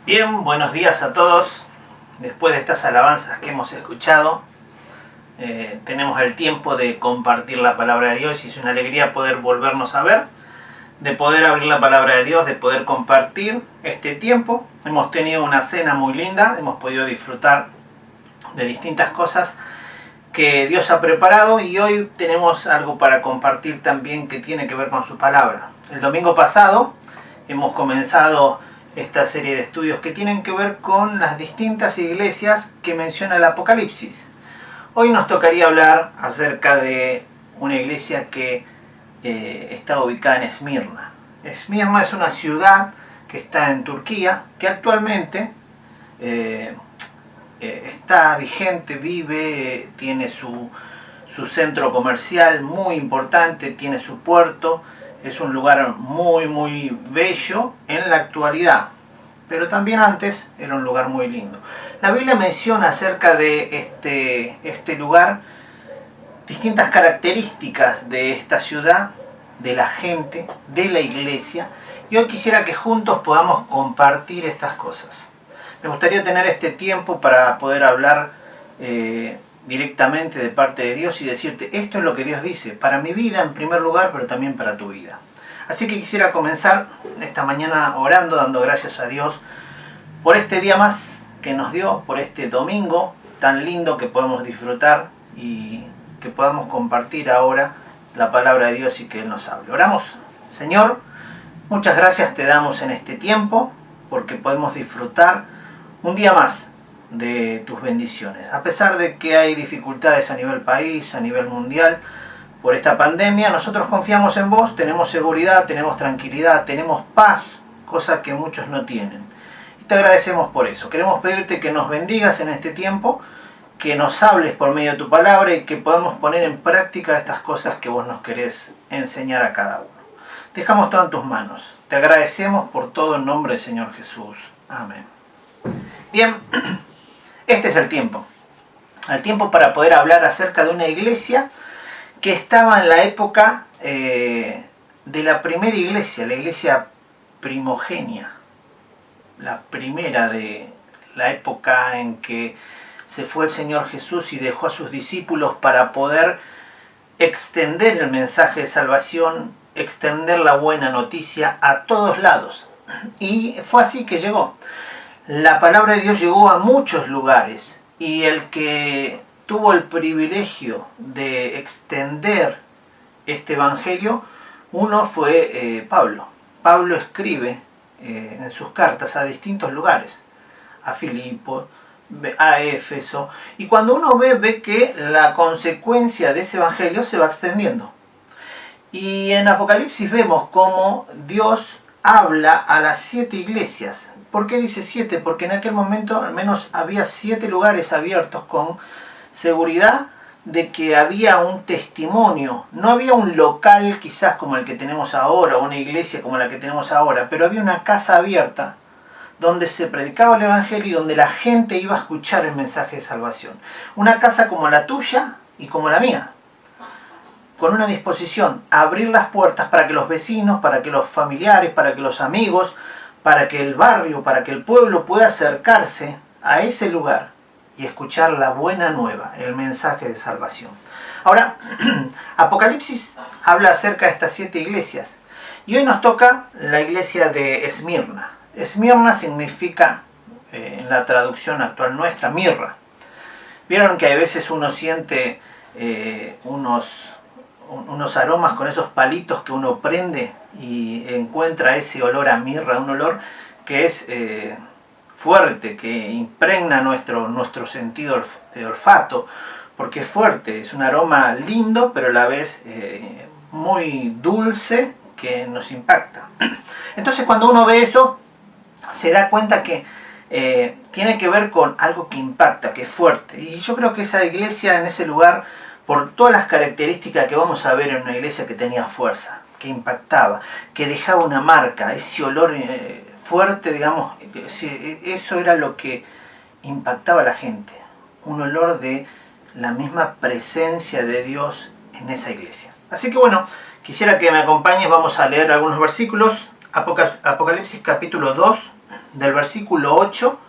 Bien, buenos días a todos. Después de estas alabanzas que hemos escuchado, tenemos el tiempo de compartir la palabra de Dios y es una alegría poder volvernos a ver, de poder abrir la palabra de Dios, de poder compartir este tiempo. Hemos tenido una cena muy linda, hemos podido disfrutar de distintas cosas que Dios ha preparado y hoy tenemos algo para compartir también que tiene que ver con su palabra. El domingo pasado hemos comenzado esta serie de estudios que tienen que ver con las distintas iglesias que menciona el Apocalipsis. Hoy nos tocaría hablar acerca de una iglesia que está ubicada en Esmirna. Esmirna es una ciudad que está en Turquía, que actualmente está vigente, vive, tiene su centro comercial muy importante, tiene su puerto. Es un lugar muy bello en la actualidad, pero también antes era un lugar muy lindo. La Biblia menciona acerca de este lugar distintas características de esta ciudad, de la gente, de la iglesia, Y hoy quisiera que juntos podamos compartir estas cosas. Me gustaría tener este tiempo para poder hablar directamente de parte de Dios y decirte, esto es lo que Dios dice, para mi vida en primer lugar, pero también para tu vida. Así que quisiera comenzar esta mañana orando, dando gracias a Dios por este día más que nos dio, por este domingo tan lindo que podemos disfrutar y que podamos compartir ahora la palabra de Dios y que Él nos hable. Oramos. Señor, muchas gracias te damos en este tiempo porque podemos disfrutar un día más de tus bendiciones. A pesar de que hay dificultades a nivel país, a nivel mundial, por esta pandemia, nosotros confiamos en vos, tenemos seguridad, tenemos tranquilidad, tenemos paz, cosa que muchos no tienen. Y te agradecemos por eso. Queremos pedirte que nos bendigas en este tiempo, que nos hables por medio de tu palabra y que podamos poner en práctica estas cosas que vos nos querés enseñar a cada uno. Dejamos todo en tus manos. Te agradecemos por todo en nombre del Señor Jesús. Amén. Bien, este es el tiempo para poder hablar acerca de una iglesia que estaba en la época de la primera iglesia, la iglesia primogenia, la primera de la época en que se fue el Señor Jesús y dejó a sus discípulos para poder extender el mensaje de salvación, extender la buena noticia a todos lados. Y fue así que llegó. La palabra de Dios llegó a muchos lugares y el que tuvo el privilegio de extender este evangelio, uno fue Pablo. Pablo escribe en sus cartas a distintos lugares, a Filipo, a Éfeso, y cuando uno ve que la consecuencia de ese evangelio se va extendiendo. Y en Apocalipsis vemos cómo Dios habla a las 7 iglesias. ¿Por qué dice 7? Porque en aquel momento al menos había 7 lugares abiertos con seguridad de que había un testimonio. No había un local quizás como el que tenemos ahora, o una iglesia como la que tenemos ahora, pero había una casa abierta donde se predicaba el evangelio y donde la gente iba a escuchar el mensaje de salvación. Una casa como la tuya y como la mía, con una disposición a abrir las puertas para que los vecinos, para que los familiares, para que los amigos, para que el barrio, para que el pueblo pueda acercarse a ese lugar y escuchar la buena nueva, el mensaje de salvación. Ahora, Apocalipsis habla acerca de estas 7 iglesias y hoy nos toca la iglesia de Esmirna. Esmirna significa, en la traducción actual nuestra, mirra. Vieron que a veces uno siente unos aromas con esos palitos que uno prende y encuentra ese olor a mirra, un olor que es fuerte, que impregna nuestro sentido de olfato, porque es fuerte, es un aroma lindo, pero a la vez muy dulce que nos impacta. Entonces cuando uno ve eso, se da cuenta que tiene que ver con algo que impacta, que es fuerte. Y yo creo que esa iglesia en ese lugar, por todas las características que vamos a ver en una iglesia que tenía fuerza, que impactaba, que dejaba una marca, ese olor fuerte, digamos, eso era lo que impactaba a la gente, un olor de la misma presencia de Dios en esa iglesia. Así que bueno, quisiera que me acompañes, vamos a leer algunos versículos. Apocalipsis capítulo 2, del versículo 8,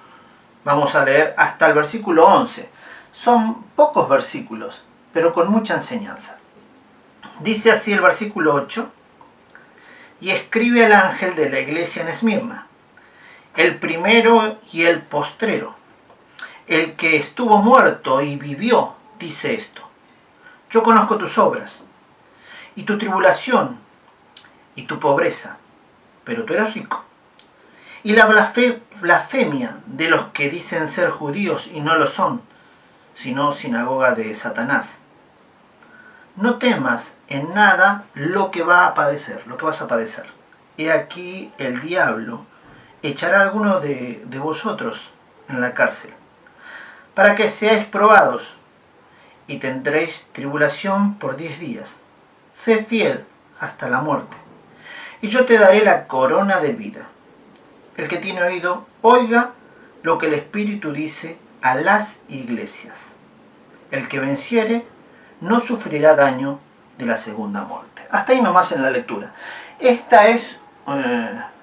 vamos a leer hasta el versículo 11. Son pocos versículos, pero con mucha enseñanza. Dice así el versículo 8: y escribe al ángel de la iglesia en Esmirna, el primero y el postrero, el que estuvo muerto y vivió, dice esto: yo conozco tus obras, y tu tribulación, y tu pobreza, pero tú eres rico, y la blasfemia de los que dicen ser judíos y no lo son, sino sinagoga de Satanás. No temas en nada lo que vas a padecer. He aquí el diablo echará a alguno de vosotros en la cárcel, para que seáis probados, y tendréis tribulación por 10 días. Sé fiel hasta la muerte, y yo te daré la corona de vida. El que tiene oído, oiga lo que el Espíritu dice a las iglesias. El que venciere no sufrirá daño de la segunda muerte. Hasta ahí nomás en la lectura. Esta es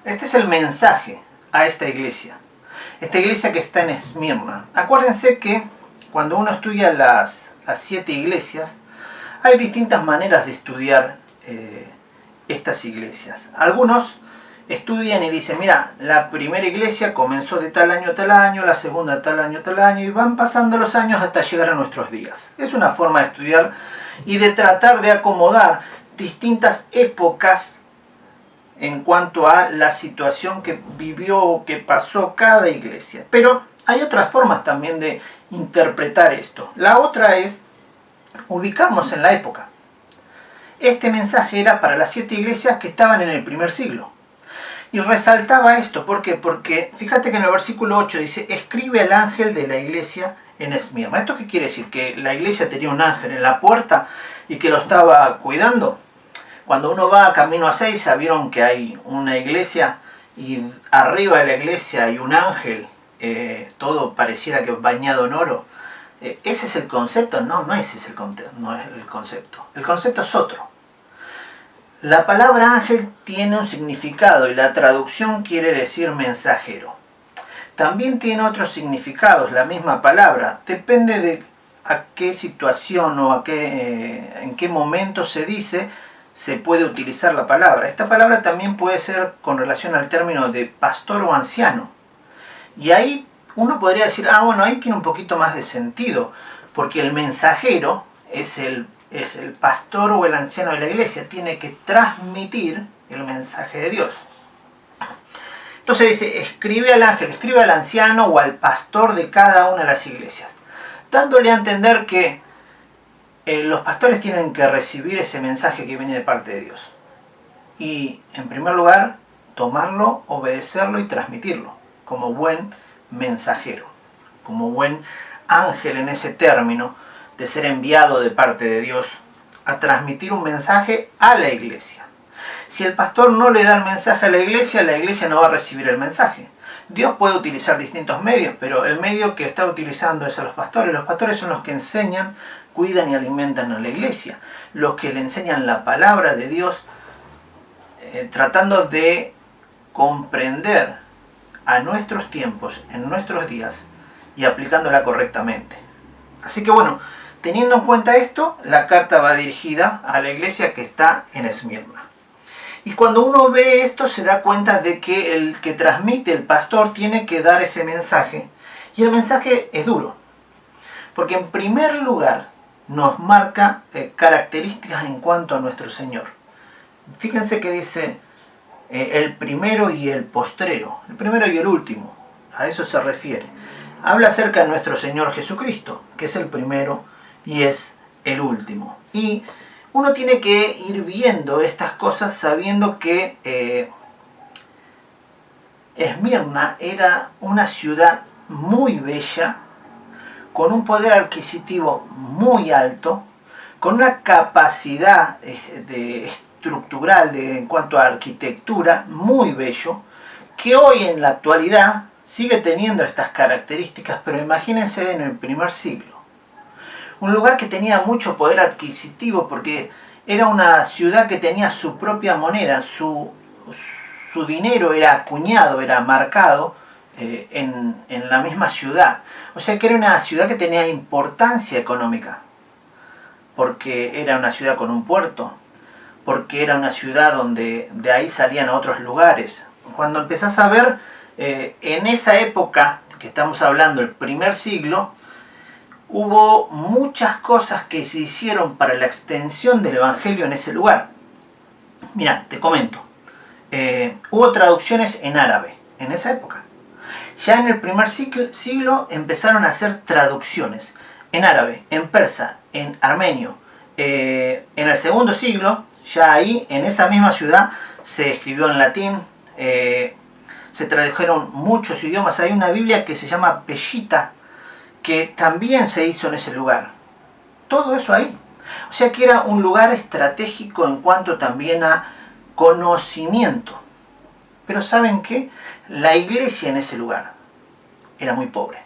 Este es el mensaje a esta iglesia que está en Esmirna. Acuérdense que cuando uno estudia las 7 iglesias, hay distintas maneras de estudiar estas iglesias. Algunos estudian y dicen, mira, la primera iglesia comenzó de tal año a tal año, la segunda tal año, y van pasando los años hasta llegar a nuestros días. Es una forma de estudiar y de tratar de acomodar distintas épocas en cuanto a la situación que vivió o que pasó cada iglesia. Pero hay otras formas también de interpretar esto. La otra es ubicarnos en la época. Este mensaje era para las 7 iglesias que estaban en el primer siglo. Y resaltaba esto, ¿por qué? Porque fíjate que en el versículo 8 dice, escribe al ángel de la iglesia en Esmirna. ¿Esto qué quiere decir? ¿Que la iglesia tenía un ángel en la puerta y que lo estaba cuidando? Cuando uno va camino a Seiza, vieron que hay una iglesia y arriba de la iglesia hay un ángel, todo pareciera que bañado en oro. ¿Ese es el concepto? No, no ese es el concepto. El concepto es otro. La palabra ángel tiene un significado y la traducción quiere decir mensajero. También tiene otros significados, la misma palabra. Depende de a qué situación o en qué momento se dice, se puede utilizar la palabra. Esta palabra también puede ser con relación al término de pastor o anciano. Y ahí uno podría decir, bueno, ahí tiene un poquito más de sentido, porque el mensajero es el pastor o el anciano de la iglesia, tiene que transmitir el mensaje de Dios. Entonces dice, escribe al ángel, escribe al anciano o al pastor de cada una de las iglesias, dándole a entender que los pastores tienen que recibir ese mensaje que viene de parte de Dios. Y en primer lugar, tomarlo, obedecerlo y transmitirlo, como buen mensajero, como buen ángel en ese término, de ser enviado de parte de Dios a transmitir un mensaje a la iglesia. Si el pastor no le da el mensaje a la iglesia no va a recibir el mensaje. Dios puede utilizar distintos medios, pero el medio que está utilizando es a los pastores. Los pastores son los que enseñan, cuidan y alimentan a la iglesia, los que le enseñan la palabra de Dios, tratando de comprender a nuestros tiempos, en nuestros días, y aplicándola correctamente. Así que bueno, teniendo en cuenta esto, la carta va dirigida a la iglesia que está en Esmirna. Y cuando uno ve esto se da cuenta de que el que transmite, el pastor, tiene que dar ese mensaje. Y el mensaje es duro. Porque en primer lugar nos marca características en cuanto a nuestro Señor. Fíjense que dice el primero y el postrero, el primero y el último. A eso se refiere. Habla acerca de nuestro Señor Jesucristo, que es el primero y es el último. Y uno tiene que ir viendo estas cosas sabiendo que Esmirna era una ciudad muy bella, con un poder adquisitivo muy alto, con una capacidad estructural en cuanto a arquitectura muy bello, que hoy en la actualidad sigue teniendo estas características, pero imagínense en el primer siglo. Un lugar que tenía mucho poder adquisitivo porque era una ciudad que tenía su propia moneda, su dinero era acuñado, era marcado en la misma ciudad. O sea que era una ciudad que tenía importancia económica, porque era una ciudad con un puerto, porque era una ciudad donde de ahí salían a otros lugares. Cuando empezás a ver, en esa época que estamos hablando, el primer siglo, hubo muchas cosas que se hicieron para la extensión del evangelio en ese lugar. Mira, te comento. Hubo traducciones en árabe en esa época. Ya en el primer siglo empezaron a hacer traducciones en árabe, en persa, en armenio. En el segundo siglo, ya ahí, en esa misma ciudad, se escribió en latín, se tradujeron muchos idiomas. Hay una Biblia que se llama Peshita, que también se hizo en ese lugar. Todo eso ahí. O sea que era un lugar estratégico en cuanto también a conocimiento. Pero ¿saben qué? La iglesia en ese lugar era muy pobre.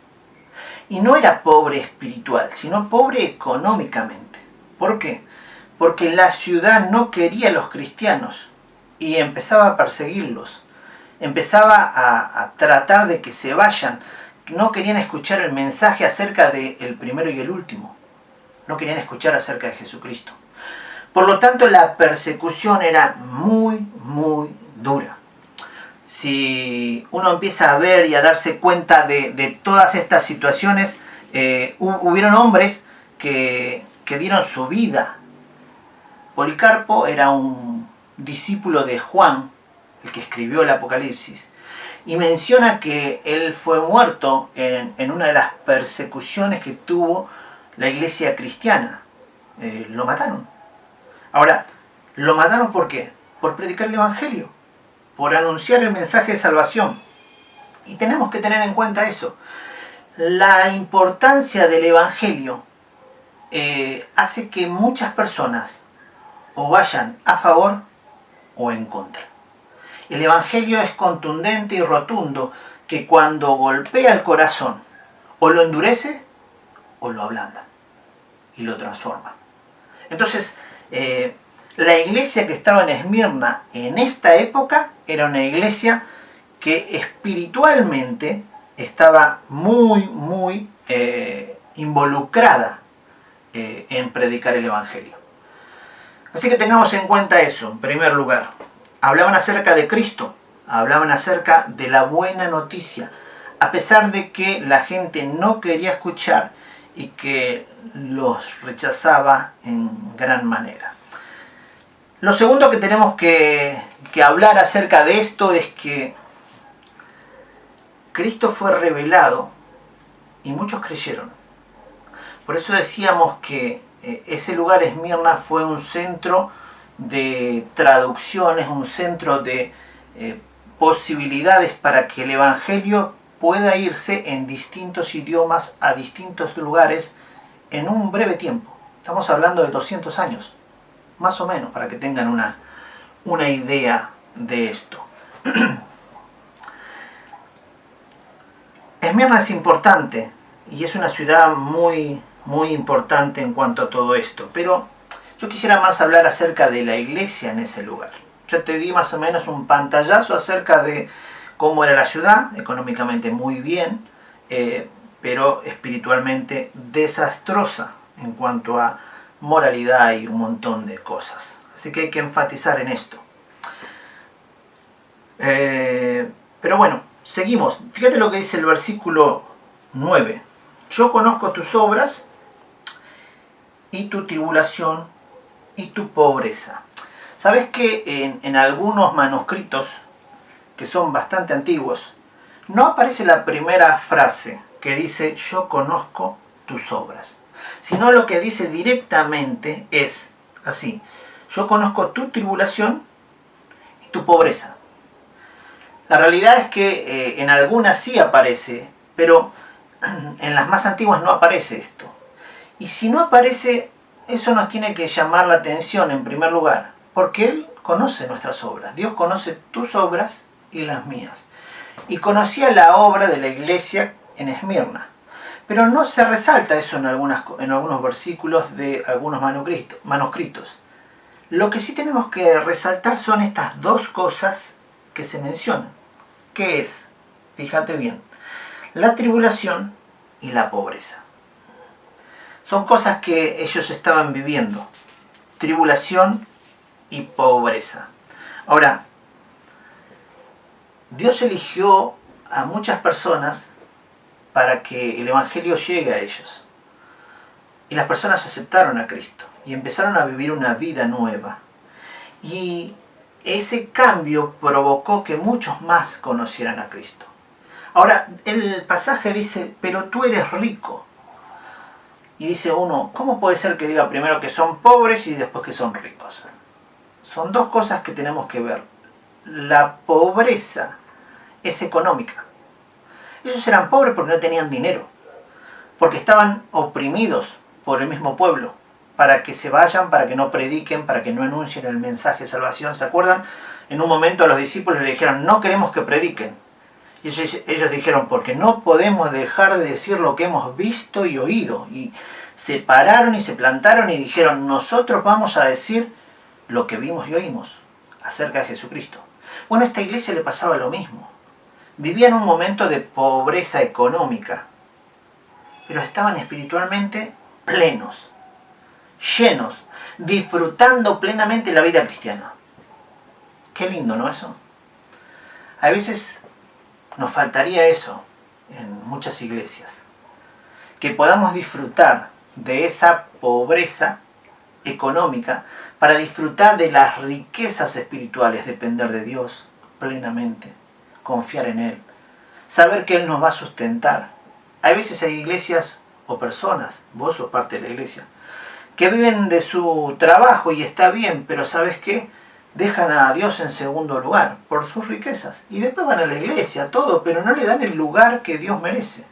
Y no era pobre espiritual, sino pobre económicamente. ¿Por qué? Porque la ciudad no quería a los cristianos y empezaba a perseguirlos. empezaba a tratar de que se vayan. No querían escuchar el mensaje acerca del primero y el último. No querían escuchar acerca de Jesucristo. Por lo tanto, la persecución era muy, muy dura. Si uno empieza a ver y a darse cuenta de todas estas situaciones, hubieron hombres que dieron su vida. Policarpo era un discípulo de Juan, el que escribió el Apocalipsis, y menciona que él fue muerto en una de las persecuciones que tuvo la iglesia cristiana. Lo mataron. Ahora, ¿lo mataron por qué? Por predicar el Evangelio, por anunciar el mensaje de salvación. Y tenemos que tener en cuenta eso. La importancia del Evangelio hace que muchas personas o vayan a favor o en contra. El Evangelio es contundente y rotundo, que cuando golpea el corazón o lo endurece o lo ablanda y lo transforma. Entonces, la iglesia que estaba en Esmirna en esta época era una iglesia que espiritualmente estaba muy involucrada en predicar el Evangelio. Así que tengamos en cuenta eso, en primer lugar. Hablaban acerca de Cristo, hablaban acerca de la buena noticia, a pesar de que la gente no quería escuchar y que los rechazaba en gran manera. Lo segundo que tenemos que hablar acerca de esto es que Cristo fue revelado y muchos creyeron. Por eso decíamos que ese lugar, Esmirna, fue un centro de traducciones, un centro de posibilidades para que el Evangelio pueda irse en distintos idiomas a distintos lugares en un breve tiempo. Estamos hablando de 200 años, más o menos, para que tengan una idea de esto. Esmirna es importante y es una ciudad muy importante en cuanto a todo esto, pero yo quisiera más hablar acerca de la iglesia en ese lugar. Yo te di más o menos un pantallazo acerca de cómo era la ciudad, económicamente muy bien, pero espiritualmente desastrosa en cuanto a moralidad y un montón de cosas. Así que hay que enfatizar en esto. Pero bueno, seguimos. Fíjate lo que dice el versículo 9. Yo conozco tus obras y tu tribulación y tu pobreza. ¿Sabes que en algunos manuscritos, que son bastante antiguos, no aparece la primera frase que dice yo conozco tus obras? Sino lo que dice directamente es así: yo conozco tu tribulación y tu pobreza. La realidad es que en algunas sí aparece, pero en las más antiguas no aparece esto. Y si no aparece, eso nos tiene que llamar la atención en primer lugar, porque Él conoce nuestras obras. Dios conoce tus obras y las mías. Y conocía la obra de la iglesia en Esmirna. Pero no se resalta eso en algunos versículos de algunos manuscritos. Lo que sí tenemos que resaltar son estas dos cosas que se mencionan. ¿Qué es? Fíjate bien. La tribulación y la pobreza. Son cosas que ellos estaban viviendo. Tribulación y pobreza. Ahora, Dios eligió a muchas personas para que el Evangelio llegue a ellos. Y las personas aceptaron a Cristo y empezaron a vivir una vida nueva. Y ese cambio provocó que muchos más conocieran a Cristo. Ahora, el pasaje dice, pero tú eres rico. Y dice uno, ¿cómo puede ser que diga primero que son pobres y después que son ricos? Son dos cosas que tenemos que ver. La pobreza es económica. Ellos eran pobres porque no tenían dinero, porque estaban oprimidos por el mismo pueblo, para que se vayan, para que no prediquen, para que no anuncien el mensaje de salvación. ¿Se acuerdan? En un momento a los discípulos le dijeron, no queremos que prediquen. Y ellos dijeron, porque no podemos dejar de decir lo que hemos visto y oído. Y se pararon y se plantaron y dijeron, nosotros vamos a decir lo que vimos y oímos acerca de Jesucristo. Bueno, a esta iglesia le pasaba lo mismo. Vivían un momento de pobreza económica, pero estaban espiritualmente plenos, llenos, disfrutando plenamente la vida cristiana. Qué lindo, ¿no? Eso. A veces nos faltaría eso en muchas iglesias. Que podamos disfrutar de esa pobreza económica para disfrutar de las riquezas espirituales, depender de Dios plenamente, confiar en Él, saber que Él nos va a sustentar. Hay veces hay iglesias o personas, vos sos parte de la iglesia, que viven de su trabajo y está bien, pero ¿sabes qué? Dejan a Dios en segundo lugar por sus riquezas y después van a la iglesia, todo, pero no le dan el lugar que Dios merece.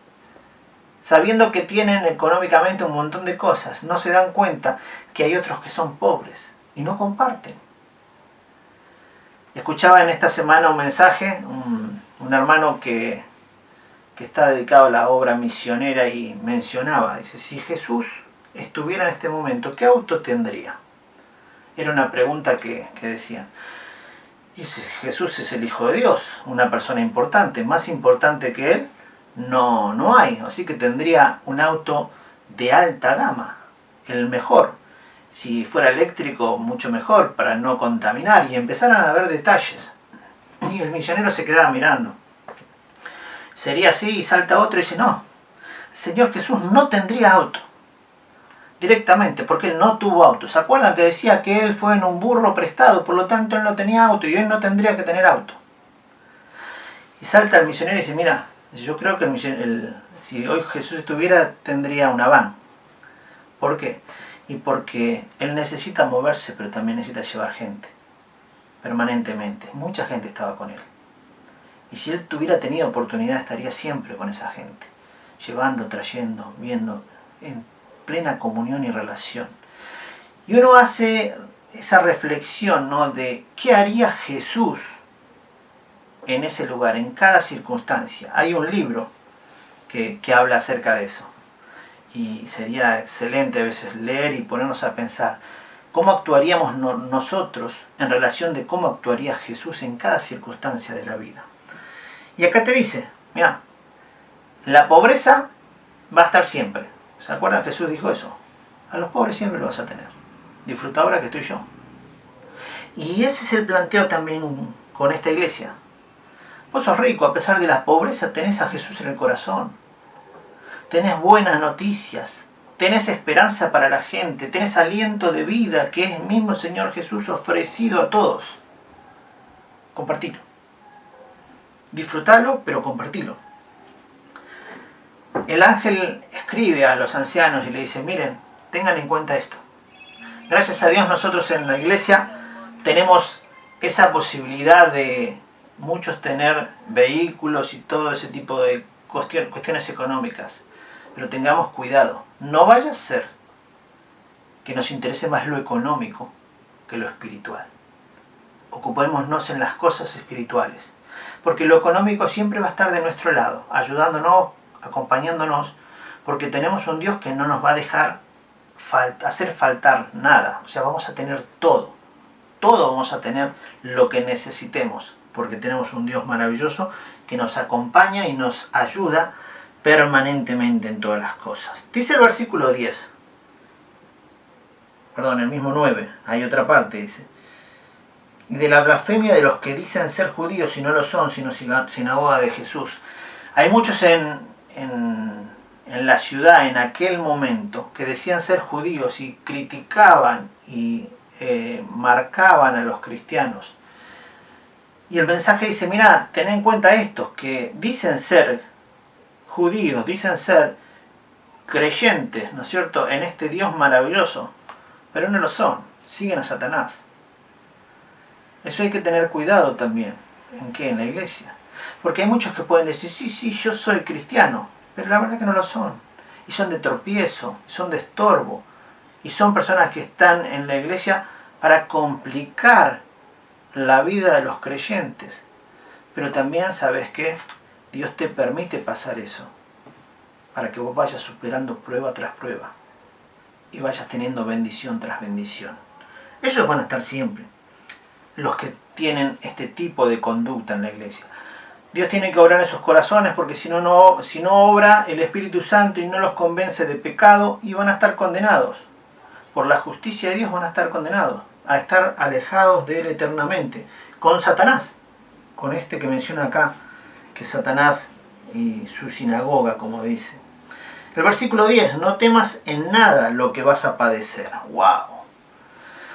Sabiendo que tienen económicamente un montón de cosas, no se dan cuenta que hay otros que son pobres y no comparten. Escuchaba en esta semana un mensaje, un hermano que está dedicado a la obra misionera y mencionaba, dice, si Jesús estuviera en este momento, ¿qué auto tendría? Era una pregunta que decían. Dice, Jesús es el Hijo de Dios, una persona importante, más importante que Él, no hay. Así que tendría un auto de alta gama, el mejor. Si fuera eléctrico, mucho mejor, para no contaminar. Y empezaran a ver detalles. Y el misionero se quedaba mirando. Sería así y salta otro y dice, no, Señor Jesús no tendría auto. Directamente, porque Él no tuvo auto. ¿Se acuerdan que decía que Él fue en un burro prestado? Por lo tanto, Él no tenía auto y Él no tendría que tener auto. Y salta el misionero y dice, mira, yo creo que si hoy Jesús estuviera, tendría una van. ¿Por qué? Y porque Él necesita moverse, pero también necesita llevar gente. Permanentemente. Mucha gente estaba con Él. Y si Él tuviera tenido oportunidad, estaría siempre con esa gente. Llevando, trayendo, viendo, en plena comunión y relación. Y uno hace esa reflexión, ¿no? De qué haría Jesús en ese lugar, en cada circunstancia. Hay un libro que habla acerca de eso. Y sería excelente a veces leer y ponernos a pensar cómo actuaríamos nosotros en relación de cómo actuaría Jesús en cada circunstancia de la vida. Y acá te dice, mira, la pobreza va a estar siempre. ¿Se acuerdan? Jesús dijo eso. A los pobres siempre lo vas a tener. Disfruta ahora que estoy yo. Y ese es el planteo también con esta iglesia. Vos sos rico, a pesar de la pobreza tenés a Jesús en el corazón. Tenés buenas noticias, tenés esperanza para la gente, tenés aliento de vida que es el mismo Señor Jesús ofrecido a todos. Compartilo. Disfrutalo, pero compartilo. El ángel escribe a los ancianos y le dice, miren, tengan en cuenta esto. Gracias a Dios nosotros en la iglesia tenemos esa posibilidad de muchos tener vehículos y todo ese tipo de cuestiones económicas. Pero tengamos cuidado, no vaya a ser que nos interese más lo económico que lo espiritual. Ocupémonos en las cosas espirituales, porque lo económico siempre va a estar de nuestro lado, ayudándonos, acompañándonos, porque tenemos un Dios que no nos va a dejar hacer faltar nada. O sea, vamos a tener todo vamos a tener lo que necesitemos, porque tenemos un Dios maravilloso que nos acompaña y nos ayuda permanentemente en todas las cosas. Dice el versículo 10, perdón, el mismo 9, hay otra parte, dice, de la blasfemia de los que dicen ser judíos y no lo son, sino sinagoga de Jesús. Hay muchos en la ciudad en aquel momento que decían ser judíos y criticaban y marcaban a los cristianos. Y el mensaje dice, mira, ten en cuenta estos que dicen ser judíos, dicen ser creyentes, ¿no es cierto?, en este Dios maravilloso, pero no lo son, siguen a Satanás. Eso hay que tener cuidado también. ¿En qué? En la iglesia. Porque hay muchos que pueden decir, sí, yo soy cristiano, pero la verdad que no lo son. Y son de tropiezo, son de estorbo. Y son personas que están en la iglesia para complicar la vida de los creyentes. Pero también, ¿sabes qué? Dios te permite pasar eso, para que vos vayas superando prueba tras prueba. Y vayas teniendo bendición tras bendición. Ellos van a estar siempre. los que tienen este tipo de conducta en la iglesia. Dios tiene que obrar en sus corazones, porque si no obra el Espíritu Santo y no los convence de pecado, y van a estar condenados. Por la justicia de Dios van a estar condenados, a estar alejados de Él eternamente, con Satanás, con este que menciona acá, que es Satanás y su sinagoga, como dice. El versículo 10, no temas en nada lo que vas a padecer. ¡Wow!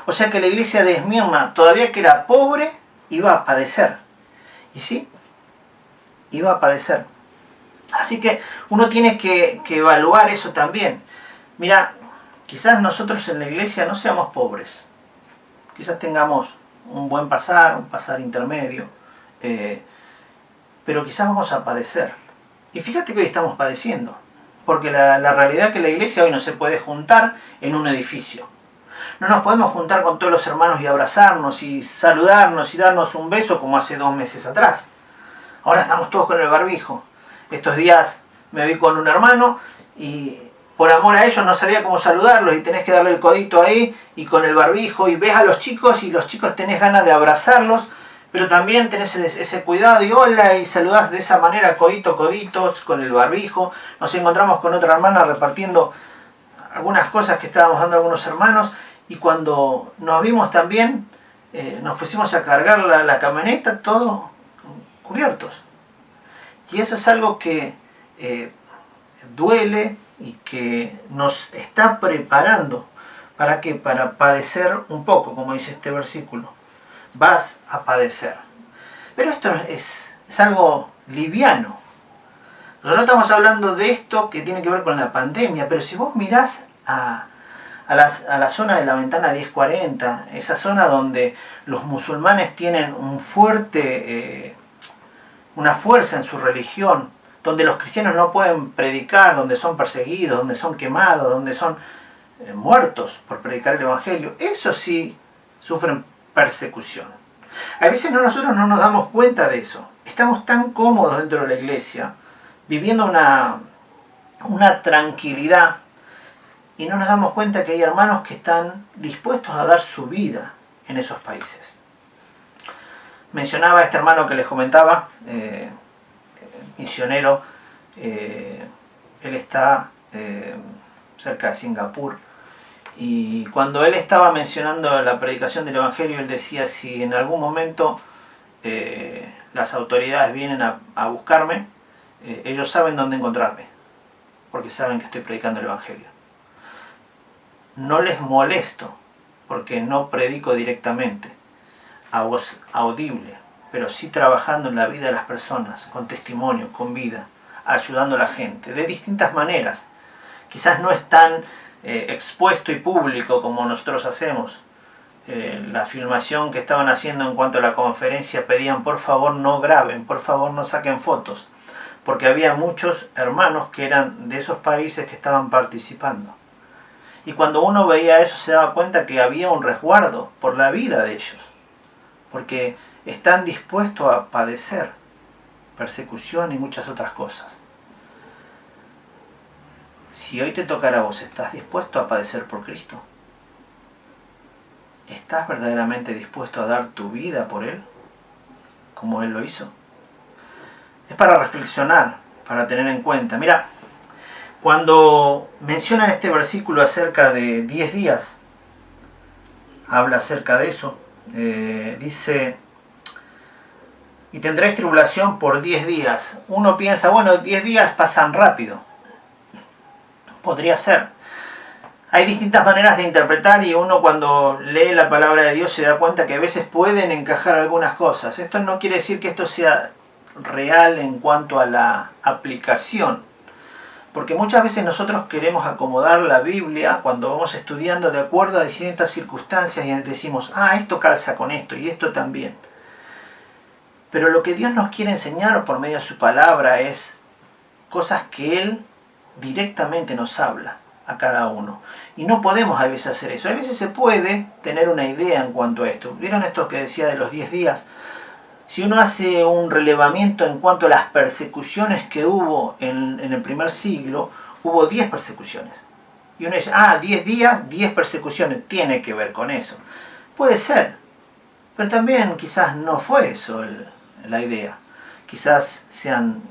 O sea que la iglesia de Esmirna, todavía que era pobre, iba a padecer. Y sí, iba a padecer. Así que uno tiene que evaluar eso también. Mira, quizás nosotros en la iglesia no seamos pobres. Quizás tengamos un buen pasar, un pasar intermedio. Pero quizás vamos a padecer. Y fíjate que hoy estamos padeciendo. Porque la realidad es que la iglesia hoy no se puede juntar en un edificio. No nos podemos juntar con todos los hermanos y abrazarnos y saludarnos y darnos un beso como hace 2 meses atrás. Ahora estamos todos con el barbijo. Estos días me vi con un hermano y por amor a ellos no sabía cómo saludarlos y tenés que darle el codito ahí y con el barbijo y ves a los chicos y los chicos tenés ganas de abrazarlos, pero también tenés ese cuidado y hola y saludás de esa manera, coditos, con el barbijo. Nos encontramos con otra hermana repartiendo algunas cosas que estábamos dando a algunos hermanos y cuando nos vimos también nos pusimos a cargar la camioneta, todos cubiertos. Y eso es algo que duele y que nos está preparando para que para padecer un poco, como dice este versículo. Vas a padecer. Pero esto es algo liviano. Nosotros estamos hablando de esto que tiene que ver con la pandemia, pero si vos mirás a la zona de la ventana 1040, esa zona donde los musulmanes tienen una fuerza en su religión, donde los cristianos no pueden predicar, donde son perseguidos, donde son quemados, donde son muertos por predicar el Evangelio, eso sí sufren persecución. A veces nosotros no nos damos cuenta de eso. Estamos tan cómodos dentro de la iglesia, viviendo una tranquilidad, y no nos damos cuenta que hay hermanos que están dispuestos a dar su vida en esos países. Mencionaba a este hermano que les comentaba, misionero, él está cerca de Singapur, y cuando él estaba mencionando la predicación del Evangelio, él decía, si en algún momento las autoridades vienen a buscarme, ellos saben dónde encontrarme, porque saben que estoy predicando el Evangelio. No les molesto, porque no predico directamente, a voz audible, pero sí trabajando en la vida de las personas, con testimonio, con vida, ayudando a la gente, de distintas maneras. Quizás no es tan expuesto y público como nosotros hacemos. La filmación que estaban haciendo en cuanto a la conferencia pedían por favor no graben, por favor no saquen fotos, porque había muchos hermanos que eran de esos países que estaban participando. Y cuando uno veía eso se daba cuenta que había un resguardo por la vida de ellos, porque están dispuestos a padecer persecución y muchas otras cosas. Si hoy te tocara a vos, ¿estás dispuesto a padecer por Cristo? ¿Estás verdaderamente dispuesto a dar tu vida por Él, como Él lo hizo? Es para reflexionar, para tener en cuenta. Mira, cuando mencionan este versículo acerca de 10 días, habla acerca de eso. Dice, y tendréis tribulación por 10 días. Uno piensa, bueno, 10 días pasan rápido. Podría ser. Hay distintas maneras de interpretar y uno cuando lee la palabra de Dios se da cuenta que a veces pueden encajar algunas cosas. Esto no quiere decir que esto sea real en cuanto a la aplicación. Porque muchas veces nosotros queremos acomodar la Biblia cuando vamos estudiando de acuerdo a distintas circunstancias y decimos, esto calza con esto y esto también. Pero lo que Dios nos quiere enseñar por medio de su palabra es cosas que Él directamente nos habla a cada uno. Y no podemos a veces hacer eso. A veces se puede tener una idea en cuanto a esto. ¿Vieron esto que decía de los 10 días? Si uno hace un relevamiento en cuanto a las persecuciones que hubo en el primer siglo, hubo 10 persecuciones. Y uno dice, 10 días, 10 persecuciones, tiene que ver con eso. Puede ser, Pero también quizás no fue eso la idea. Quizás sean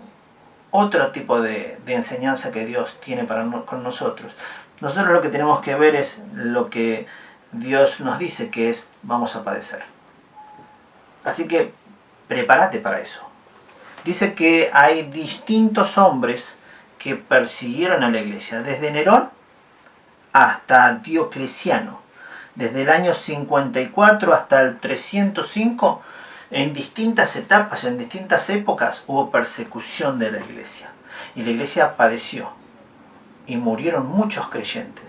otro tipo de enseñanza que Dios tiene con nosotros. Nosotros lo que tenemos que ver es lo que Dios nos dice, que es vamos a padecer. Así que prepárate para eso. Dice que hay distintos hombres que persiguieron a la iglesia, desde Nerón hasta Diocleciano. Desde el año 54 hasta el 305, en distintas etapas, en distintas épocas, hubo persecución de la iglesia. Y la iglesia padeció. Y murieron muchos creyentes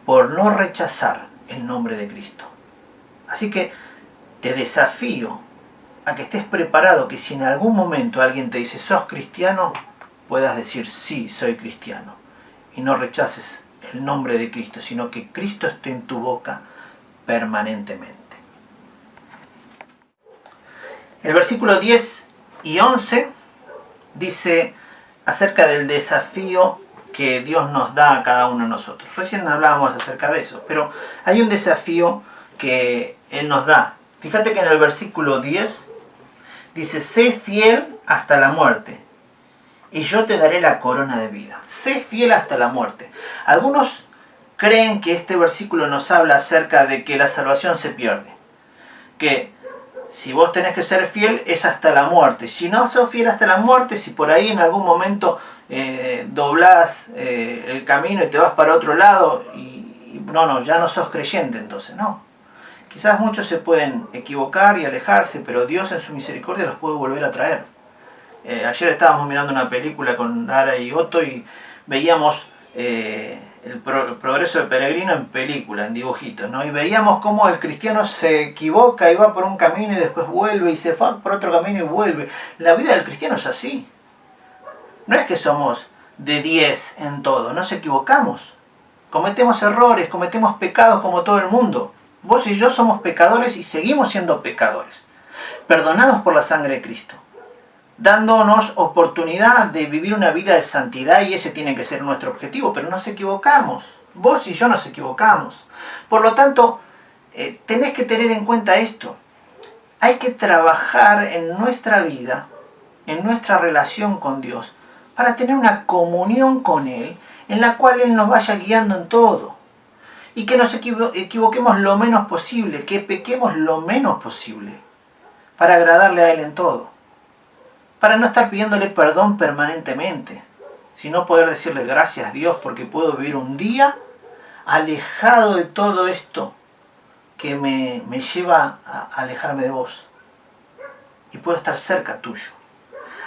por no rechazar el nombre de Cristo. Así que te desafío a que estés preparado, que si en algún momento alguien te dice ¿sos cristiano?, puedas decir sí, soy cristiano. Y no rechaces el nombre de Cristo, sino que Cristo esté en tu boca permanentemente. El versículo 10 y 11 dice acerca del desafío que Dios nos da a cada uno de nosotros. Recién hablábamos acerca de eso, pero hay un desafío que Él nos da. Fíjate que en el versículo 10 dice, sé fiel hasta la muerte, y yo te daré la corona de vida. Sé fiel hasta la muerte. Algunos creen que este versículo nos habla acerca de que la salvación se pierde. Que si vos tenés que ser fiel es hasta la muerte. Si no sos fiel hasta la muerte, si por ahí en algún momento doblás el camino y te vas para otro lado, ya no sos creyente entonces, no. Quizás muchos se pueden equivocar y alejarse, pero Dios en su misericordia los puede volver a traer. Ayer estábamos mirando una película con Dara y Otto y veíamos el progreso del peregrino en película, en dibujitos, ¿no? Y veíamos cómo el cristiano se equivoca y va por un camino y después vuelve y se va por otro camino y vuelve. La vida del cristiano es así. No es que somos de 10 en todo, nos equivocamos. Cometemos errores, cometemos pecados como todo el mundo. Vos y yo somos pecadores y seguimos siendo pecadores, perdonados por la sangre de Cristo, dándonos oportunidad de vivir una vida de santidad, y ese tiene que ser nuestro objetivo, pero nos equivocamos. Vos y yo nos equivocamos. Por lo tanto, tenés que tener en cuenta esto. Hay que trabajar en nuestra vida, en nuestra relación con Dios, para tener una comunión con Él, en la cual Él nos vaya guiando en todo. Y que nos equivoquemos lo menos posible, que pequemos lo menos posible, para agradarle a Él en todo. Para no estar pidiéndole perdón permanentemente, sino poder decirle gracias a Dios porque puedo vivir un día alejado de todo esto que me lleva a alejarme de vos. Y puedo estar cerca tuyo.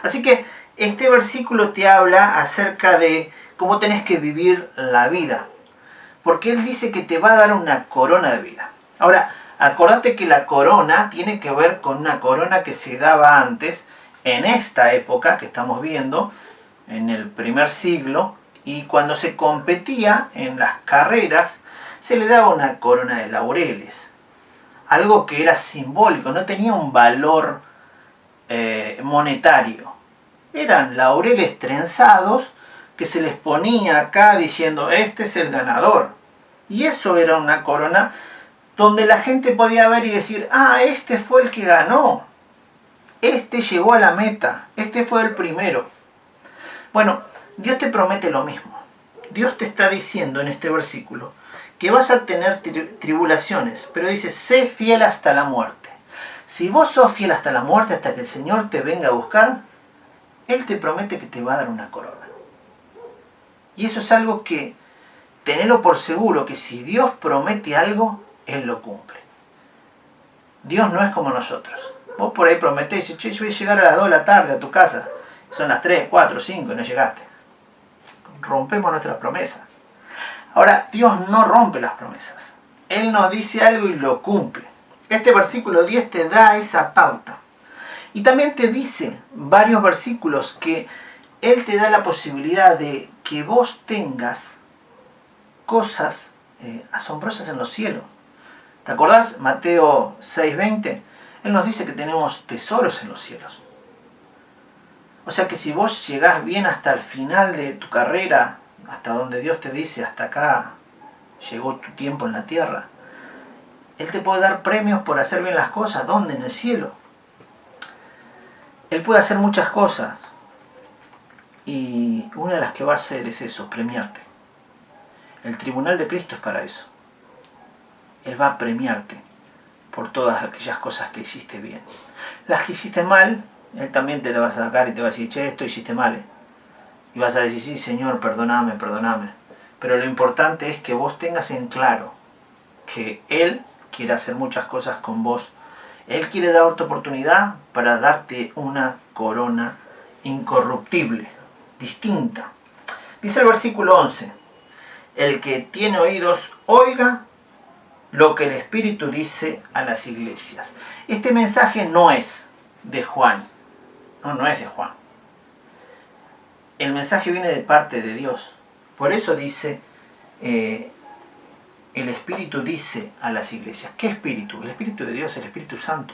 Así que este versículo te habla acerca de cómo tenés que vivir la vida. Porque Él dice que te va a dar una corona de vida. Ahora, acordate que la corona tiene que ver con una corona que se daba antes, en esta época que estamos viendo, en el primer siglo, y cuando se competía en las carreras, se le daba una corona de laureles. Algo que era simbólico, no tenía un valor monetario. Eran laureles trenzados que se les ponía acá diciendo, este es el ganador. Y eso era una corona donde la gente podía ver y decir, este fue el que ganó. Este llegó a la meta, este fue el primero. Bueno, Dios te promete lo mismo. Dios te está diciendo en este versículo que vas a tener tribulaciones, pero dice, sé fiel hasta la muerte. Si vos sos fiel hasta la muerte, hasta que el Señor te venga a buscar, Él te promete que te va a dar una corona. Y eso es algo que, tenelo por seguro, que si Dios promete algo, Él lo cumple. Dios no es como nosotros. Vos por ahí prometés, che, yo voy a llegar a las 2 de la tarde a tu casa. Son las 3, 4, 5 y no llegaste. Rompemos nuestras promesas. Ahora, Dios no rompe las promesas. Él nos dice algo y lo cumple. Este versículo 10 te da esa pauta. Y también te dice varios versículos que Él te da la posibilidad de que vos tengas cosas asombrosas en los cielos. ¿Te acordás? Mateo 6:20. Él nos dice que tenemos tesoros en los cielos. O sea que si vos llegás bien hasta el final de tu carrera, hasta donde Dios te dice, hasta acá llegó tu tiempo en la tierra, Él te puede dar premios por hacer bien las cosas. ¿Dónde? En el cielo. Él puede hacer muchas cosas. Y una de las que va a hacer es eso, premiarte. El tribunal de Cristo es para eso. Él va a premiarte por todas aquellas cosas que hiciste bien. Las que hiciste mal, Él también te las va a sacar y te va a decir, che, esto hiciste mal. Y vas a decir, sí, Señor, perdóname, perdóname. Pero lo importante es que vos tengas en claro que Él quiere hacer muchas cosas con vos. Él quiere darte oportunidad para darte una corona incorruptible, distinta. Dice el versículo 11, el que tiene oídos, oiga lo que el Espíritu dice a las iglesias. Este mensaje no es de Juan, no es de Juan. El mensaje viene de parte de Dios. Por eso dice, el Espíritu dice a las iglesias. ¿Qué Espíritu? El Espíritu de Dios, el Espíritu Santo.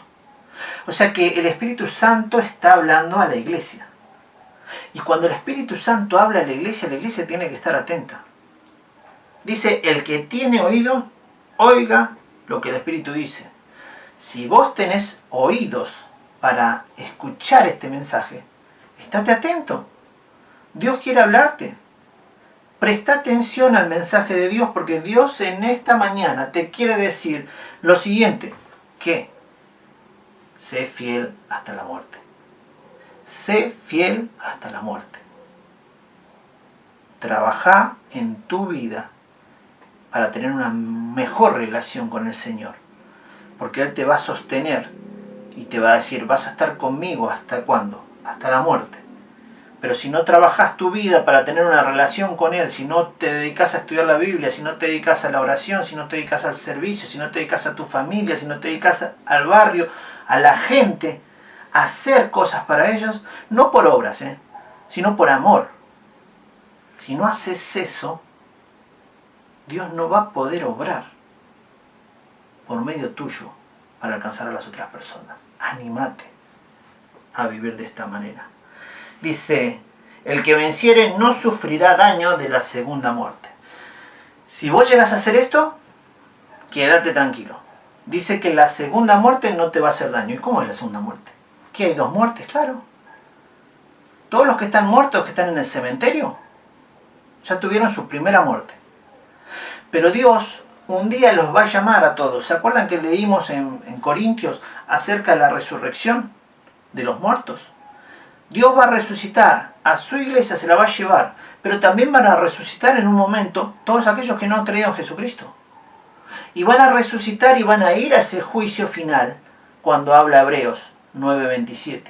O sea que el Espíritu Santo está hablando a la iglesia. Y cuando el Espíritu Santo habla a la iglesia tiene que estar atenta. Dice, el que tiene oído, oiga lo que el Espíritu dice. Si vos tenés oídos para escuchar este mensaje, estate atento. Dios quiere hablarte. Presta atención al mensaje de Dios, porque Dios en esta mañana te quiere decir lo siguiente, que sé fiel hasta la muerte. Sé fiel hasta la muerte. Trabaja en tu vida para tener una mejor relación con el Señor, porque Él te va a sostener y te va a decir, vas a estar conmigo ¿hasta cuándo? Hasta la muerte. Pero si no trabajas tu vida para tener una relación con Él, si no te dedicas a estudiar la Biblia, si no te dedicas a la oración, si no te dedicas al servicio, si no te dedicas a tu familia, si no te dedicas al barrio, a la gente, a hacer cosas para ellos, no por obras, sino por amor. Si no haces eso, Dios no va a poder obrar por medio tuyo para alcanzar a las otras personas. Anímate a vivir de esta manera. Dice, el que venciere no sufrirá daño de la segunda muerte. Si vos llegas a hacer esto, quédate tranquilo. Dice que la segunda muerte no te va a hacer daño. ¿Y cómo es la segunda muerte? ¿Que hay dos muertes? Claro. Todos los que están muertos, que están en el cementerio, ya tuvieron su primera muerte. Pero Dios un día los va a llamar a todos. ¿Se acuerdan que leímos en Corintios acerca de la resurrección de los muertos? Dios va a resucitar, a su iglesia se la va a llevar, pero también van a resucitar en un momento todos aquellos que no han creído en Jesucristo. Y van a resucitar y van a ir a ese juicio final, cuando habla Hebreos 9:27.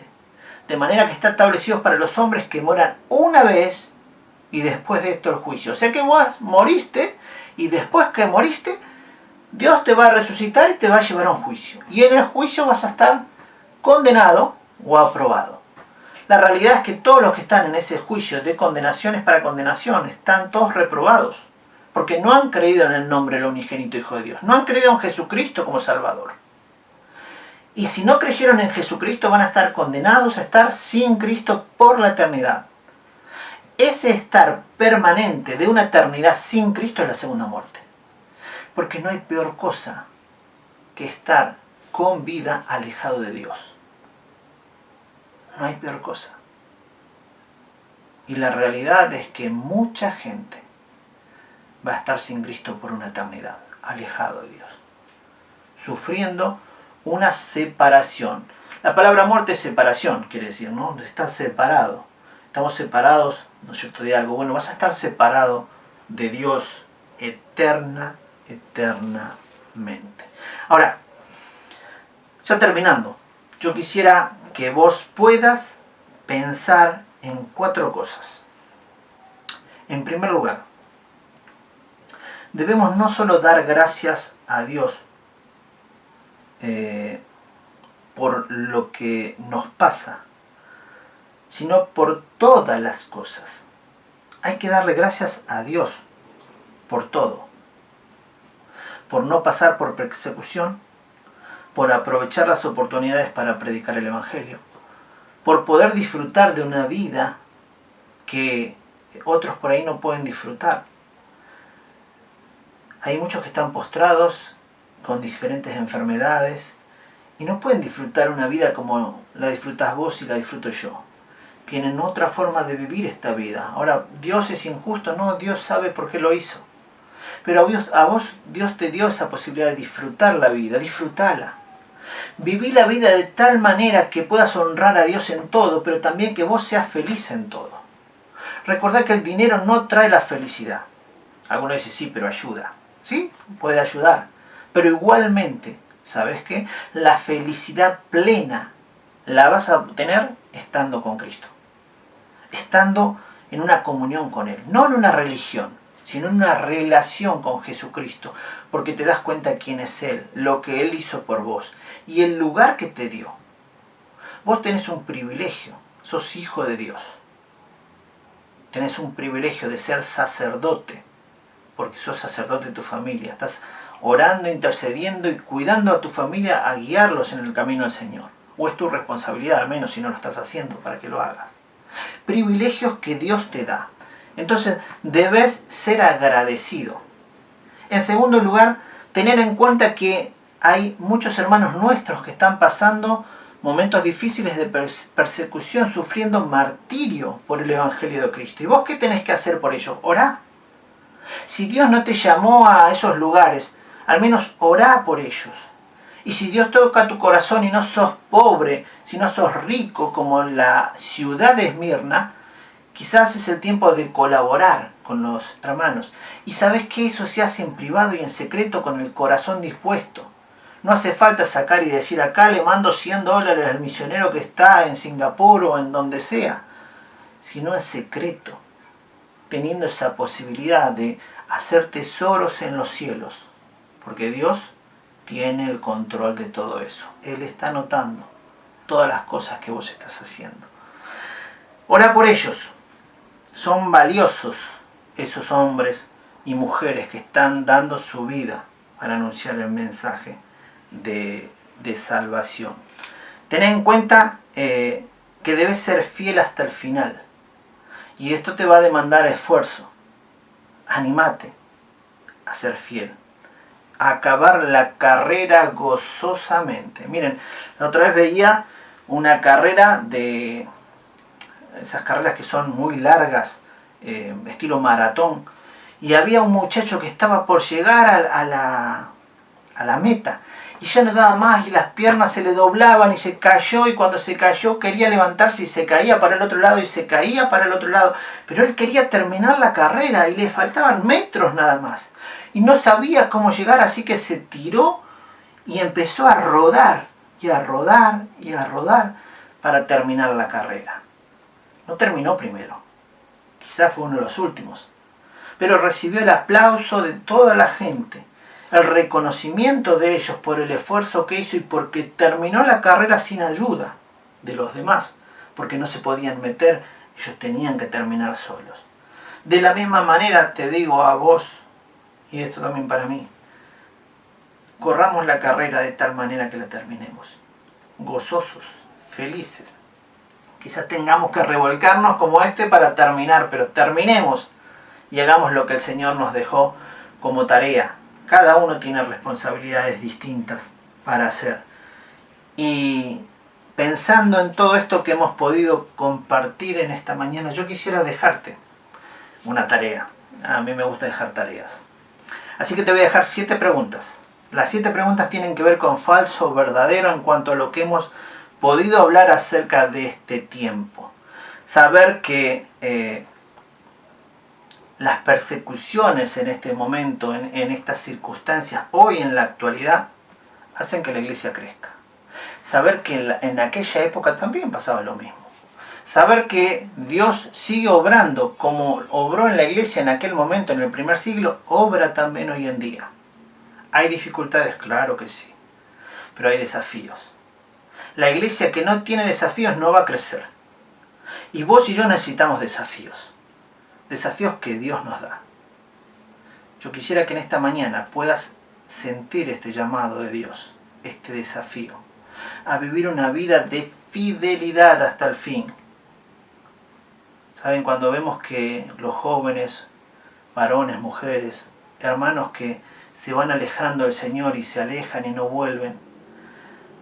De manera que está establecido para los hombres que mueran una vez y después de esto el juicio. O sea que vos moriste y después que moriste, Dios te va a resucitar y te va a llevar a un juicio. Y en el juicio vas a estar condenado o aprobado. La realidad es que todos los que están en ese juicio de condenaciones para condenación están todos reprobados, porque no han creído en el nombre del unigénito Hijo de Dios, no han creído en Jesucristo como Salvador. Y si no creyeron en Jesucristo van a estar condenados a estar sin Cristo por la eternidad. Ese estar permanente de una eternidad sin Cristo es la segunda muerte. Porque no hay peor cosa que estar con vida alejado de Dios. No hay peor cosa. Y la realidad es que mucha gente va a estar sin Cristo por una eternidad, alejado de Dios, sufriendo una separación. La palabra muerte es separación, quiere decir, ¿no? Estás separado. Estamos separados, ¿no es cierto?, de algo. Bueno, vas a estar separado de Dios eternamente. Ahora, ya terminando, yo quisiera que vos puedas pensar en 4 cosas. En primer lugar, debemos no solo dar gracias a Dios por lo que nos pasa, sino por todas las cosas. Hay que darle gracias a Dios por todo. Por no pasar por persecución, por aprovechar las oportunidades para predicar el Evangelio, por poder disfrutar de una vida que otros por ahí no pueden disfrutar. Hay muchos que están postrados con diferentes enfermedades y no pueden disfrutar una vida como la disfrutas vos y la disfruto yo. Tienen otra forma de vivir esta vida. Ahora, ¿Dios es injusto? No, Dios sabe por qué lo hizo. Pero a vos Dios te dio esa posibilidad de disfrutar la vida, disfrutala. Viví la vida de tal manera que puedas honrar a Dios en todo, pero también que vos seas feliz en todo. Recordá que el dinero no trae la felicidad. Algunos dicen, sí, pero ayuda. Sí, puede ayudar. Pero igualmente, ¿sabes qué? La felicidad plena la vas a obtener estando con Cristo. Estando en una comunión con Él. No en una religión, sino en una relación con Jesucristo. Porque te das cuenta quién es Él, lo que Él hizo por vos y el lugar que te dio. Vos tenés un privilegio, sos hijo de Dios. Tenés un privilegio de ser sacerdote, porque sos sacerdote de tu familia. Estás orando, intercediendo y cuidando a tu familia a guiarlos en el camino del Señor. O es tu responsabilidad, al menos si no lo estás haciendo, para que lo hagas. Privilegios que Dios te da. Entonces debes ser agradecido. En segundo lugar, tener en cuenta que hay muchos hermanos nuestros que están pasando momentos difíciles de persecución, sufriendo martirio por el Evangelio de Cristo. ¿Y vos qué tenés que hacer por ello? Orá. Si Dios no te llamó a esos lugares, al menos orá por ellos. Y si Dios toca tu corazón y no sos pobre, si no sos rico como la ciudad de Esmirna, quizás es el tiempo de colaborar con los hermanos. Y sabes que eso se hace en privado y en secreto con el corazón dispuesto. No hace falta sacar y decir, acá le mando $100 al misionero que está en Singapur o en donde sea, sino en secreto, teniendo esa posibilidad de hacer tesoros en los cielos, porque Dios tiene el control de todo eso. Él está notando todas las cosas que vos estás haciendo. Ora por ellos. Son valiosos esos hombres y mujeres que están dando su vida para anunciar el mensaje de salvación. Ten en cuenta que debes ser fiel hasta el final. Y esto te va a demandar esfuerzo. Anímate a ser fiel. A acabar la carrera gozosamente. Miren, la otra vez veía una carrera de esas carreras que son muy largas, estilo maratón. Y había un muchacho que estaba por llegar a la meta. Y ya no daba más y las piernas se le doblaban y se cayó, y cuando se cayó quería levantarse y se caía para el otro lado y se caía para el otro lado. Pero él quería terminar la carrera y le faltaban metros nada más. Y no sabía cómo llegar, así que se tiró y empezó a rodar y a rodar y a rodar para terminar la carrera. No terminó primero, quizás fue uno de los últimos, pero recibió el aplauso de toda la gente, el reconocimiento de ellos por el esfuerzo que hizo y porque terminó la carrera sin ayuda de los demás, porque no se podían meter, ellos tenían que terminar solos. De la misma manera te digo a vos, y esto también para mí, corramos la carrera de tal manera que la terminemos, gozosos, felices. Quizás tengamos que revolcarnos como para terminar, pero terminemos y hagamos lo que el Señor nos dejó como tarea. Cada uno tiene responsabilidades distintas para hacer. Y pensando en todo esto que hemos podido compartir en esta mañana, yo quisiera dejarte una tarea. A mí me gusta dejar tareas. Así que te voy a dejar 7 preguntas. Las 7 preguntas tienen que ver con falso o verdadero en cuanto a lo que hemos podido hablar acerca de este tiempo. Saber que las persecuciones en este momento, en estas circunstancias, hoy en la actualidad, hacen que la iglesia crezca. Saber que en aquella época también pasaba lo mismo. Saber que Dios sigue obrando como obró en la iglesia en aquel momento, en el primer siglo, obra también hoy en día. ¿Hay dificultades? Claro que sí. Pero hay desafíos. La iglesia que no tiene desafíos no va a crecer. Y vos y yo necesitamos desafíos. Desafíos que Dios nos da. Yo quisiera que en esta mañana puedas sentir este llamado de Dios, este desafío, a vivir una vida de fidelidad hasta el fin. ¿Saben? Cuando vemos que los jóvenes, varones, mujeres, hermanos que se van alejando del Señor y se alejan y no vuelven.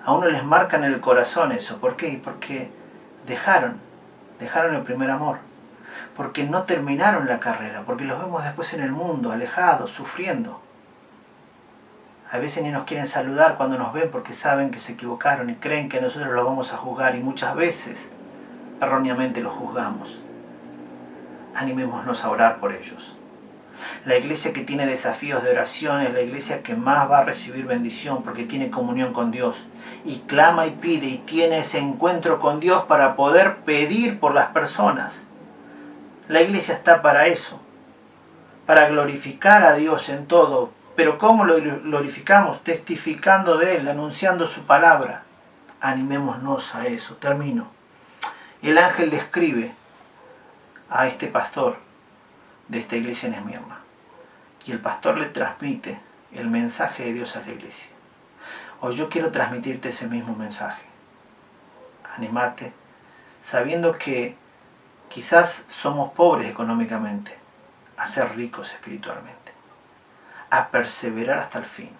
A uno les marca en el corazón eso. ¿Por qué? Porque dejaron el primer amor. Porque no terminaron la carrera, porque los vemos después en el mundo, alejados, sufriendo. A veces ni nos quieren saludar cuando nos ven porque saben que se equivocaron y creen que nosotros los vamos a juzgar, y muchas veces erróneamente los juzgamos. Animémonos a orar por ellos. La iglesia que tiene desafíos de oración es la iglesia que más va a recibir bendición porque tiene comunión con Dios y clama y pide y tiene ese encuentro con Dios para poder pedir por las personas. La iglesia está para eso, para glorificar a Dios en todo. Pero ¿cómo lo glorificamos? Testificando de Él, anunciando su palabra. Animémonos a eso. Termino. El ángel le escribe a este pastor de esta iglesia en Esmirna. Y el pastor le transmite el mensaje de Dios a la iglesia. Hoy yo quiero transmitirte ese mismo mensaje. Anímate, sabiendo que quizás somos pobres económicamente, a ser ricos espiritualmente, a perseverar hasta el fin,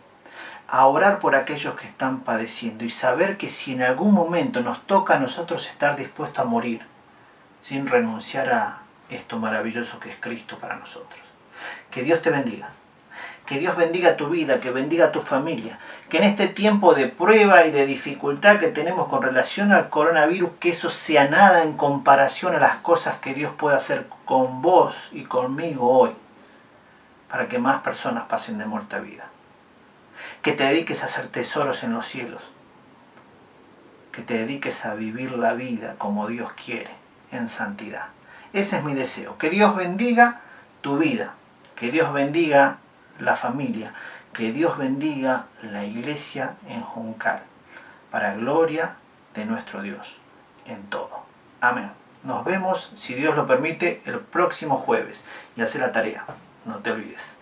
a orar por aquellos que están padeciendo y saber que si en algún momento nos toca a nosotros estar dispuestos a morir, sin renunciar a esto maravilloso que es Cristo para nosotros. Que Dios te bendiga. Que Dios bendiga tu vida, que bendiga tu familia. Que en este tiempo de prueba y de dificultad que tenemos con relación al coronavirus, que eso sea nada en comparación a las cosas que Dios puede hacer con vos y conmigo hoy, para que más personas pasen de muerte a vida. Que te dediques a hacer tesoros en los cielos. Que te dediques a vivir la vida como Dios quiere, en santidad. Ese es mi deseo. Que Dios bendiga tu vida. Que Dios bendiga la familia. Que Dios bendiga la iglesia en Juncal. Para gloria de nuestro Dios en todo. Amén. Nos vemos, si Dios lo permite, el próximo jueves. Y haz la tarea. No te olvides.